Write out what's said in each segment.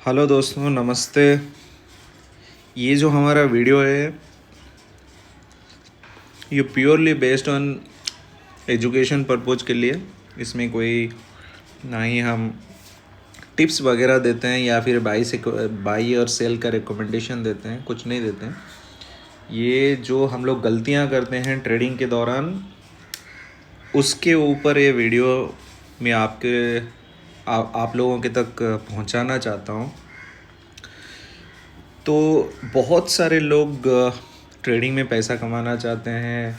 Hello दोस्तों, नमस्ते। ये जो हमारा वीडियो है ये purely based on education purpose के लिए। इसमें कोई ना ही हम टिप्स वगैरह देते हैं या फिर बाई और सेल का रिकमेंडेशन देते हैं, कुछ नहीं देते हैं। ये जो हम लोग गलतियां करते हैं ट्रेडिंग के दौरान, उसके ऊपर ये वीडियो मैं आप लोगों के तक पहुंचाना चाहता हूं। तो बहुत सारे लोग ट्रेडिंग में पैसा कमाना चाहते हैं।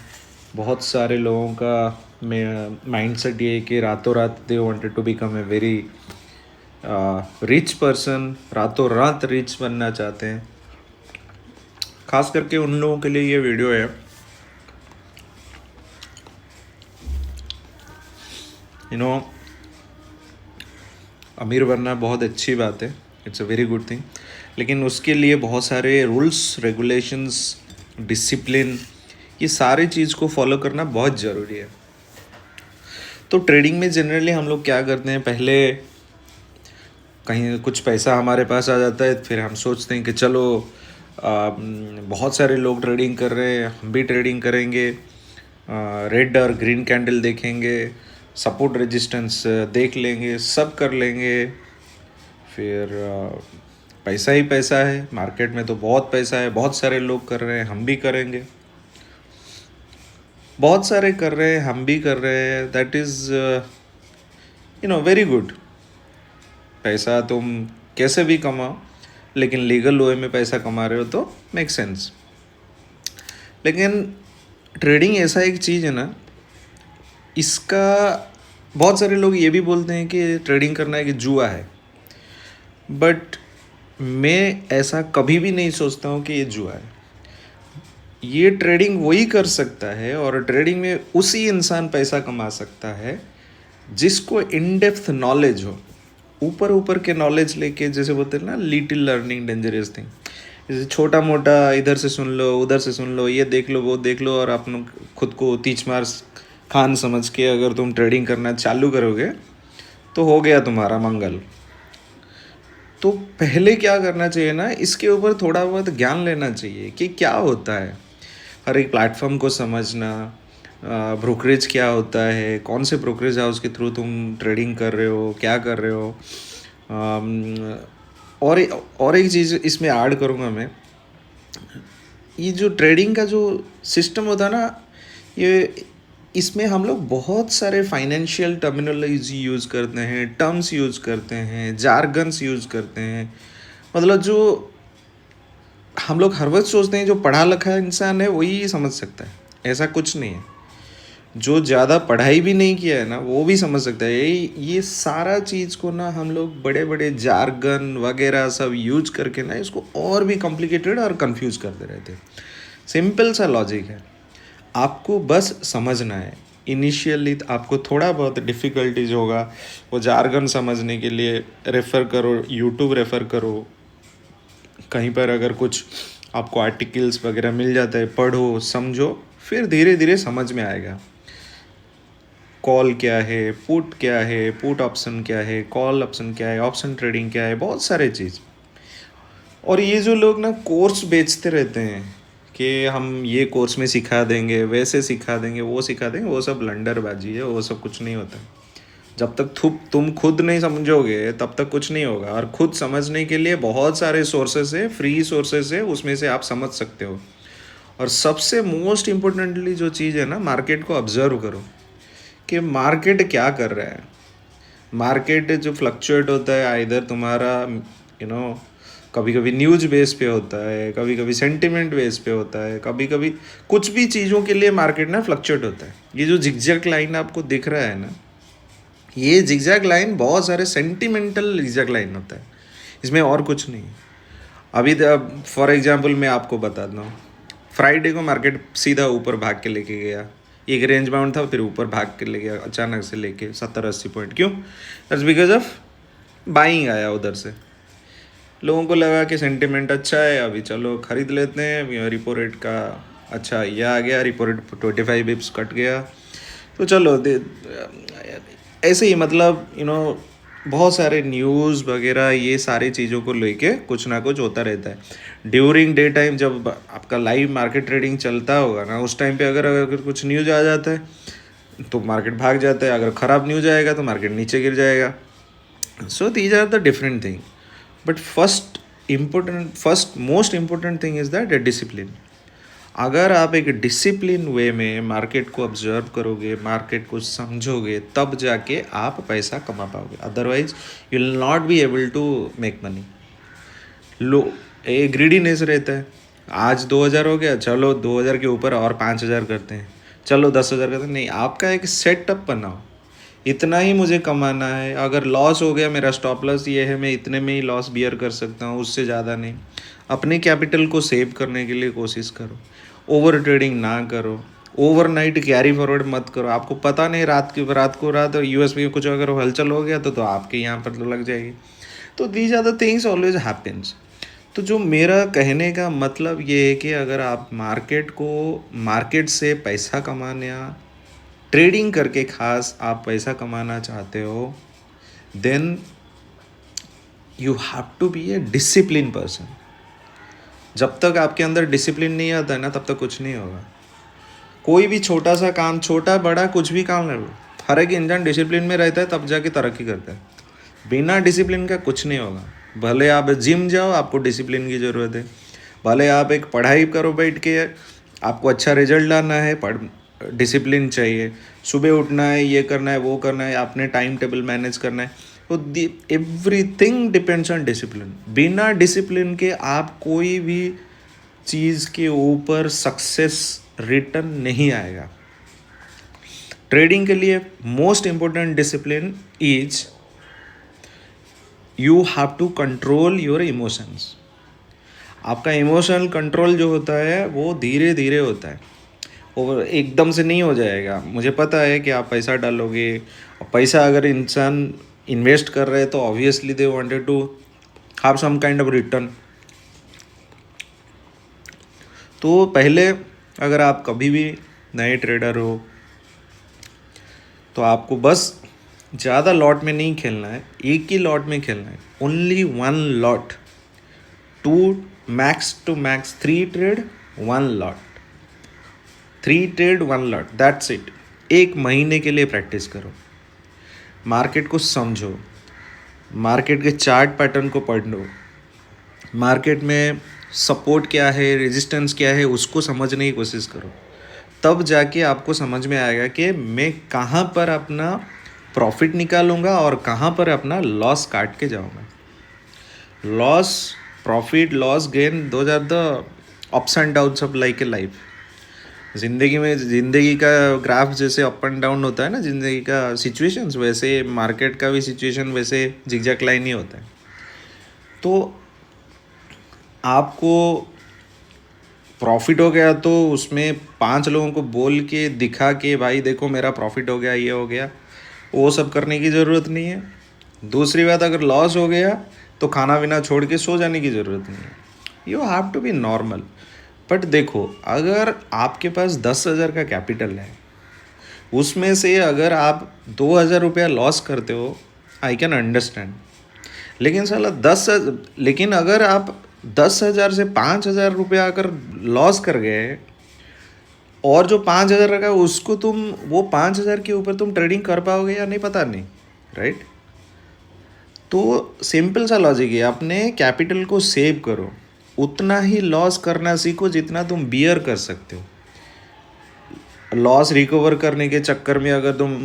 बहुत सारे लोगों का माइंड सेट ये है कि रातों रात they wanted to become a very rich person, रातों रात रिच बनना चाहते हैं। खास करके उन लोगों के लिए ये वीडियो है। अमीर बनना बहुत अच्छी बात है, it's a very good thing, लेकिन उसके लिए बहुत सारे रूल्स रेगुलेशंस, डिसिप्लिन, ये सारी चीज़ को फॉलो करना बहुत ज़रूरी है। तो ट्रेडिंग में जनरली हम लोग क्या करते हैं, पहले कहीं कुछ पैसा हमारे पास आ जाता है, फिर हम सोचते हैं कि चलो बहुत सारे लोग ट्रेडिंग कर रहे हैं, हम भी ट्रेडिंग करेंगे। रेड और ग्रीन कैंडल देखेंगे, सपोर्ट रेजिस्टेंस देख लेंगे, सब कर लेंगे। फिर पैसा ही पैसा है, मार्केट में तो बहुत पैसा है, बहुत सारे लोग कर रहे हैं, हम भी करेंगे। बहुत सारे कर रहे हैं, हम भी कर रहे हैं, दैट इज़ वेरी गुड। पैसा तुम कैसे भी कमाओ, लेकिन लीगल वे में पैसा कमा रहे हो तो मेक सेंस। लेकिन ट्रेडिंग ऐसा एक चीज़ है ना, इसका बहुत सारे लोग ये भी बोलते हैं कि ट्रेडिंग करना है कि जुआ है, बट मैं ऐसा कभी भी नहीं सोचता हूँ कि ये जुआ है। ये ट्रेडिंग वही कर सकता है, और ट्रेडिंग में उसी इंसान पैसा कमा सकता है जिसको इन डेप्थ नॉलेज हो। ऊपर ऊपर के नॉलेज लेके, जैसे बोलते हैं ना, लिटिल लर्निंग डेंजरस थिंग। जैसे छोटा मोटा इधर से सुन लो, उधर से सुन लो, ये देख लो, वो देख लो, और अपने खुद को तीच मार खान समझ के अगर तुम ट्रेडिंग करना चालू करोगे तो हो गया तुम्हारा मंगल। तो पहले क्या करना चाहिए ना, इसके ऊपर थोड़ा बहुत ज्ञान लेना चाहिए कि क्या होता है, हर एक प्लेटफॉर्म को समझना, ब्रोकरेज क्या होता है, कौन से ब्रोकरेज हाउस के थ्रू तुम ट्रेडिंग कर रहे हो, क्या कर रहे हो। और और एक चीज़ इसमें ऐड करूँगा मैं, ये जो ट्रेडिंग का जो सिस्टम होता है ना, ये इसमें हम लोग बहुत सारे फाइनेंशियल टर्मिनोलॉजी यूज़ करते हैं, टर्म्स यूज़ करते हैं, जार्गन्स यूज़ करते हैं। मतलब जो हम लोग हर वक्त सोचते हैं जो पढ़ा लिखा इंसान है वही समझ सकता है, ऐसा कुछ नहीं है। जो ज़्यादा पढ़ाई भी नहीं किया है ना वो भी समझ सकता है। ये सारा चीज़ को ना हम लोग बड़े बड़े जार्गन वगैरह सब यूज करके ना इसको और भी कॉम्प्लिकेटेड और कंफ्यूज करते रहते हैं। सिंपल सा लॉजिक है, आपको बस समझना है। इनिशियली आपको थोड़ा बहुत डिफ़िकल्टीज होगा, वो जार्गन समझने के लिए रेफ़र करो, यूट्यूब रेफ़र करो, कहीं पर अगर कुछ आपको आर्टिकल्स वगैरह मिल जाता है, पढ़ो समझो, फिर धीरे धीरे समझ में आएगा। कॉल क्या है, पुट क्या है, पुट ऑप्शन क्या है, कॉल ऑप्शन क्या है, ऑप्शन ट्रेडिंग क्या है, बहुत सारे चीज़। और ये जो लोग ना कोर्स बेचते रहते हैं कि हम ये कोर्स में सिखा देंगे, वैसे सिखा देंगे, वो सिखा देंगे, वो सब लंडरबाजी है, वो सब कुछ नहीं होता। जब तक तुम खुद नहीं समझोगे तब तक कुछ नहीं होगा। और खुद समझने के लिए बहुत सारे सोर्सेस है, फ्री सोर्सेस है, उसमें से आप समझ सकते हो। और सबसे मोस्ट इम्पोर्टेंटली जो चीज़ है ना, मार्केट को ऑब्जर्व करो कि मार्केट क्या कर रहा है। मार्केट जो फ्लक्चुएट होता है, आइदर तुम्हारा कभी कभी न्यूज बेस पे होता है, कभी कभी सेंटिमेंट बेस पे होता है, कभी कभी कुछ भी चीज़ों के लिए मार्केट ना फ्लक्चुएट होता है। ये जो जिगजैग लाइन आपको दिख रहा है ना, ये जिगजैग लाइन बहुत सारे सेंटिमेंटल जिगजैग लाइन होता है, इसमें और कुछ नहीं है। अभी फॉर एग्जांपल मैं आपको बताता हूँ, फ्राइडे को मार्केट सीधा ऊपर भाग के लेके गया, एक रेंज बाउंड था, फिर ऊपर भाग के ले गया अचानक से लेके 70-80 पॉइंट। क्यों? दैट्स बिकॉज ऑफ बाइंग आया उधर से। लोगों को लगा कि सेंटिमेंट अच्छा है, अभी चलो खरीद लेते हैं, रिपो रेट का अच्छा ये आ गया, रिपो रेट 25 बिप्स कट गया, तो चलो ऐसे ही, मतलब बहुत सारे न्यूज़ वगैरह ये सारी चीज़ों को लेके कुछ ना कुछ होता रहता है ड्यूरिंग डे टाइम। जब आपका लाइव मार्केट ट्रेडिंग चलता होगा ना, उस टाइम पे अगर अगर कुछ न्यूज़ आ जाता है तो मार्केट भाग जाता है, अगर ख़राब न्यूज़ आएगा तो मार्केट नीचे गिर जाएगा। So these are the different thing, but first most important thing is that discipline. अगर आप एक डिसिप्लिन वे में मार्केट को ऑब्जर्व करोगे, मार्केट को समझोगे, तब जाके आप पैसा कमा पाओगे, otherwise you will not be able to make money. लो, एक ग्रीडीनेस रहता है, आज 2,000 हो गया, चलो 2,000 के ऊपर और 5,000 करते हैं, चलो 10,000 करते हैं। नहीं, आपका एक सेटअप बनाओ, इतना ही मुझे कमाना है। अगर लॉस हो गया, मेरा स्टॉप लॉस ये है, मैं इतने में ही लॉस बियर कर सकता हूँ, उससे ज़्यादा नहीं। अपने कैपिटल को सेव करने के लिए कोशिश करो, ओवर ट्रेडिंग ना करो, ओवरनाइट कैरी फॉरवर्ड मत करो। आपको पता नहीं रात यूएस में कुछ अगर हलचल हो गया तो आपके यहाँ पर तो लग जाएगी। तो these are the things always happens. तो जो मेरा कहने का मतलब ये है कि अगर आप मार्केट से पैसा कमाने या ट्रेडिंग करके खास आप पैसा कमाना चाहते हो, then you have to be a discipline person. जब तक आपके अंदर डिसिप्लिन नहीं आता है ना, तब तक कुछ नहीं होगा। कोई भी छोटा सा काम, छोटा बड़ा कुछ भी काम कर लो, हर एक इंसान डिसिप्लिन में रहता है तब जाके तरक्की करता है। बिना डिसिप्लिन का कुछ नहीं होगा। भले आप जिम जाओ, आपको डिसिप्लिन की ज़रूरत है। भले आप एक पढ़ाई करो बैठ के, आपको अच्छा रिजल्ट लाना है, डिसिप्लिन चाहिए। सुबह उठना है, ये करना है, वो करना है, अपने टाइम टेबल मैनेज करना है। तो एवरीथिंग डिपेंड्स ऑन डिसिप्लिन। बिना डिसिप्लिन के आप कोई भी चीज़ के ऊपर सक्सेस रिटर्न नहीं आएगा। ट्रेडिंग के लिए most important discipline is you have to control your emotions. आपका इमोशनल कंट्रोल जो होता है वो धीरे धीरे होता है, और एकदम से नहीं हो जाएगा। मुझे पता है कि आप पैसा डालोगे, और पैसा अगर इंसान इन्वेस्ट कर रहे हैं तो obviously they wanted to have some kind of return. तो पहले, अगर आप कभी भी नए ट्रेडर हो तो आपको बस ज़्यादा लॉट में नहीं खेलना है, एक ही लॉट में खेलना है, only one lot, max two max 3 trade 1 lot, 3 trade 1 lot, that's it. एक महीने के लिए प्रैक्टिस करो, मार्केट को समझो, मार्केट के चार्ट पैटर्न को पढ़ लो, मार्केट में सपोर्ट क्या है, रेजिस्टेंस क्या है, उसको समझने की कोशिश करो। तब जाके आपको समझ में आएगा कि मैं कहाँ पर अपना प्रॉफिट निकालूंगा और कहाँ पर अपना लॉस काट के जाऊंगा। Loss, profit, loss, gain, those are the ups and downs of like a life. ज़िंदगी का ग्राफ जैसे अप एंड डाउन होता है ना, ज़िंदगी का सिचुएशंस, वैसे मार्केट का भी सिचुएशन वैसे जिगजैग लाइन ही होता है। तो आपको प्रॉफिट हो गया तो उसमें 5 लोगों को बोल के दिखा के भाई देखो मेरा प्रॉफिट हो गया, ये हो गया, वो सब करने की ज़रूरत नहीं है। दूसरी बात, अगर लॉस हो गया तो खाना पीना छोड़ के सो जाने की ज़रूरत नहीं है। You have to be normal. But देखो, अगर आपके पास 10,000 का कैपिटल है, उसमें से अगर आप 2,000 रुपया लॉस करते हो, आई कैन अंडरस्टैंड। लेकिन अगर आप 10,000 से 5,000 रुपया अगर लॉस कर गए, और जो 5,000 रखा है उसको वो 5,000 के ऊपर तुम ट्रेडिंग कर पाओगे या नहीं, पता नहीं, राइट। तो सिंपल सा लॉजिक है, अपने कैपिटल को सेव करो, उतना ही लॉस करना सीखो जितना तुम बियर कर सकते हो। लॉस रिकवर करने के चक्कर में अगर तुम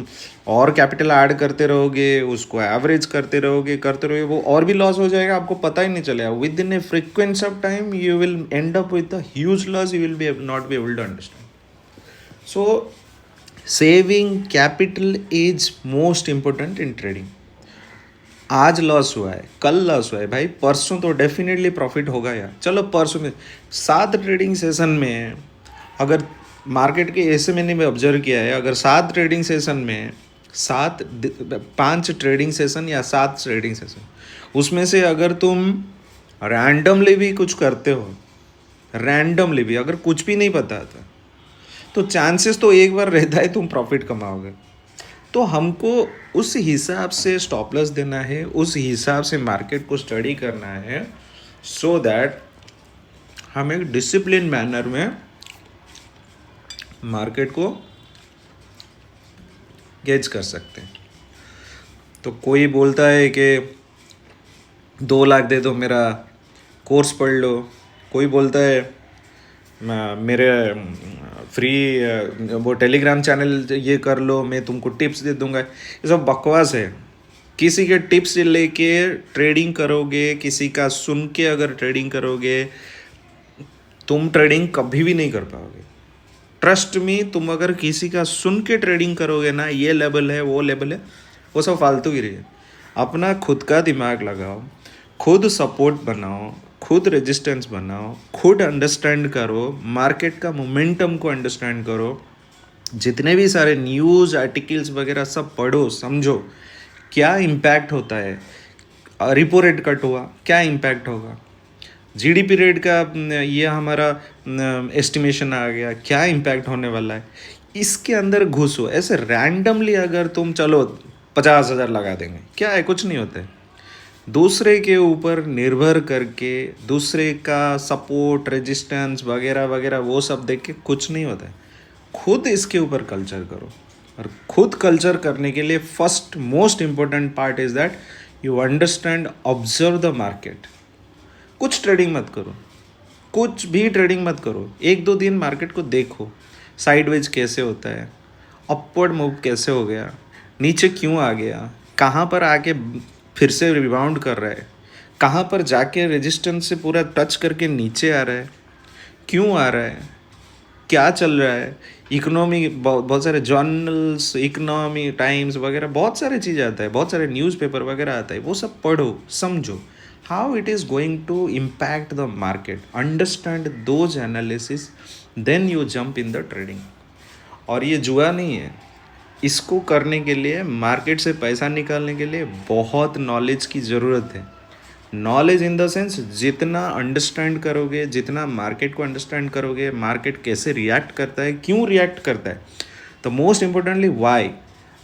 और कैपिटल ऐड करते रहोगे, उसको एवरेज करते रहोगे, वो और भी लॉस हो जाएगा, आपको पता ही नहीं चलेगा। Within a frequency of time you will end up with a huge loss, you will be not be able to understand. So saving capital is most important in trading. आज loss हुआ है, कल loss हुआ है भाई, परसों तो definitely profit होगा यार। चलो परसों में 7 ट्रेडिंग सेशन में, अगर मार्केट के ऐसे मैंने भी ऑब्जर्व किया है, अगर 7 ट्रेडिंग सेशन में 5 ट्रेडिंग सेशन या 7 ट्रेडिंग सेशन, उसमें से अगर तुम रैंडमली भी कुछ करते हो, रैंडमली भी अगर कुछ भी नहीं पता था, तो चांसेस तो एक बार रहता है तुम प्रॉफिट कमाओगे। तो तो हमको उस हिसाब से स्टॉप लॉस देना है, उस हिसाब से मार्केट को स्टडी करना है, सो दैट हम एक डिसिप्लिन मैनर में मार्केट को गेज कर सकते हैं। तो कोई बोलता है कि 2 लाख दे दो, मेरा कोर्स पढ़ लो। कोई बोलता है मेरे फ्री वो टेलीग्राम चैनल ये कर लो, मैं तुमको टिप्स दे दूंगा। ये सब बकवास है। किसी के टिप्स लेके ट्रेडिंग करोगे, किसी का सुन के अगर ट्रेडिंग करोगे, तुम ट्रेडिंग कभी भी नहीं कर पाओगे। ट्रस्ट में, तुम अगर किसी का सुन के ट्रेडिंग करोगे ना, ये लेवल है वो लेवल है, वो सब फालतू गिरी है। अपना खुद का दिमाग लगाओ, खुद सपोर्ट बनाओ, खुद रेजिस्टेंस बनाओ, खुद अंडरस्टैंड करो, मार्केट का मोमेंटम को अंडरस्टैंड करो, जितने भी सारे न्यूज़ आर्टिकल्स वगैरह सब पढ़ो, समझो क्या इम्पैक्ट होता है। रिपो रेट कट हुआ, क्या इम्पैक्ट होगा। जीडीपी रेट का ये हमारा एस्टिमेशन आ गया, क्या इम्पैक्ट होने वाला है। इसके अंदर घुसो। ऐसे रैंडमली अगर तुम चलो 50,000 लगा देंगे, क्या है, कुछ नहीं होता है। दूसरे के ऊपर निर्भर करके, दूसरे का सपोर्ट, रेजिस्टेंस वगैरह वगैरह वो सब देख के कुछ नहीं होता है। खुद इसके ऊपर कल्चर करो। और खुद कल्चर करने के लिए first most important part is that you understand, observe the market. कुछ ट्रेडिंग मत करो, कुछ भी ट्रेडिंग मत करो। 1-2 दिन मार्केट को देखो, साइडवेज कैसे होता है, अपवर्ड मूव कैसे हो गया, नीचे क्यों आ गया, कहाँ पर आके फिर से रिबाउंड कर रहा है, कहाँ पर जाके रेजिस्टेंस से पूरा टच करके नीचे आ रहा है, क्यों आ रहा है, क्या चल रहा है। इकोनॉमी, बहुत सारे जर्नल्स, इकोनॉमी टाइम्स वगैरह बहुत सारे चीज़ आता है, बहुत सारे न्यूज़पेपर वगैरह आता है, वो सब पढ़ो, समझो how it is going to impact the market. Understand those analysis, then you jump in the trading. और ये जुआ नहीं है। इसको करने के लिए, मार्केट से पैसा निकालने के लिए बहुत नॉलेज की ज़रूरत है। नॉलेज इन द सेंस, जितना अंडरस्टैंड करोगे, जितना मार्केट को अंडरस्टैंड करोगे, मार्केट कैसे रिएक्ट करता है, क्यों रिएक्ट करता है, तो मोस्ट इम्पोर्टेंटली वाई।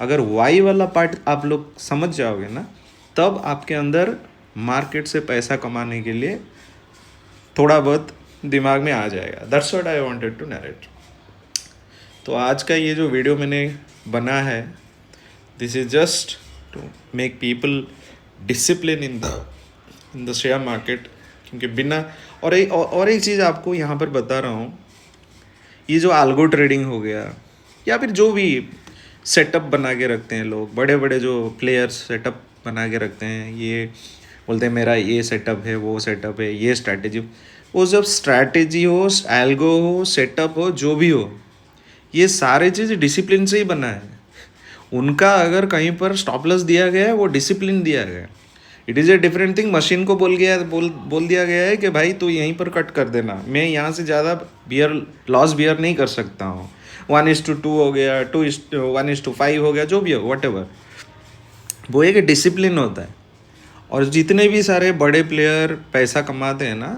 अगर वाई वाला पार्ट आप लोग समझ जाओगे ना, तब आपके अंदर मार्केट से पैसा कमाने के लिए थोड़ा बहुत दिमाग में आ जाएगा। That's what I wanted to narrate. तो आज का ये जो वीडियो मैंने बना है, this is just to make people discipline in the share market. क्योंकि बिना, और एक चीज़ आपको यहाँ पर बता रहा हूँ, ये जो आल्गो ट्रेडिंग हो गया, या फिर जो भी सेटअप बना के रखते हैं लोग, बड़े बड़े जो प्लेयर्स सेटअप बना के रखते हैं, ये बोलते हैं मेरा ये सेटअप है, वो सेटअप है, ये स्ट्रैटेजी। वो जब स्ट्रैटेजी हो, एल्गो हो, सेटअप हो, जो भी हो, ये सारे चीज़ डिसिप्लिन से ही बना है। उनका अगर कहीं पर स्टॉप लॉस दिया गया है, वो डिसिप्लिन दिया गया है। It is a different thing. Machine को बोल दिया गया है कि भाई तू यहीं पर कट कर देना, मैं यहाँ से ज़्यादा लॉस बियर नहीं कर सकता हूँ। 1:2 हो गया, 1:5 हो गया, जो भी हो, वट एवर, वो एक डिसिप्लिन होता है। और जितने भी सारे बड़े प्लेयर पैसा कमाते हैं ना,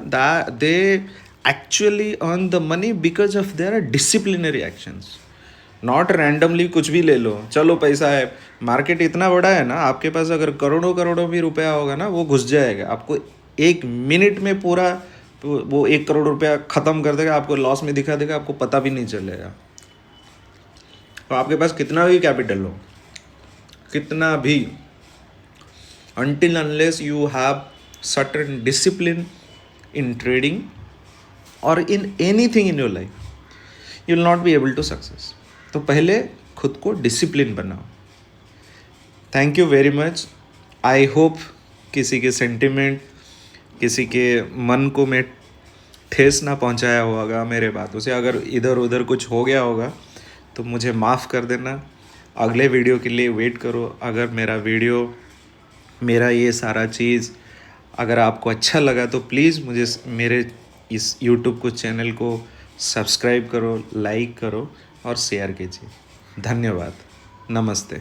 they actually earn the money because of their disciplinary actions. Not randomly कुछ भी ले लो, चलो पैसा है। मार्केट इतना बड़ा है ना, आपके पास अगर करोड़ों करोड़ों भी रुपया होगा ना, वो घुस जाएगा आपको 1 मिनट में। पूरा वो 1 करोड़ रुपया ख़त्म कर देगा, आपको लॉस में दिखा देगा, आपको पता भी नहीं चलेगा। तो आपके पास कितना भी कैपिटल हो, कितना भी, until unless you have certain discipline in trading or in anything in your life, you will not be able to success. तो पहले खुद को डिसिप्लिन बनाओ। Thank you very much. I hope किसी के सेंटिमेंट, किसी के मन को मैं ठेस ना पहुंचाया होगा मेरे बातों से। अगर इधर उधर कुछ हो गया होगा तो मुझे माफ़ कर देना। अगले वीडियो के लिए वेट करो। अगर मेरा ये सारा चीज़ अगर आपको अच्छा लगा तो प्लीज़ मुझे मेरे इस यूट्यूब को चैनल को सब्सक्राइब करो, लाइक करो और शेयर कीजिए। धन्यवाद। नमस्ते।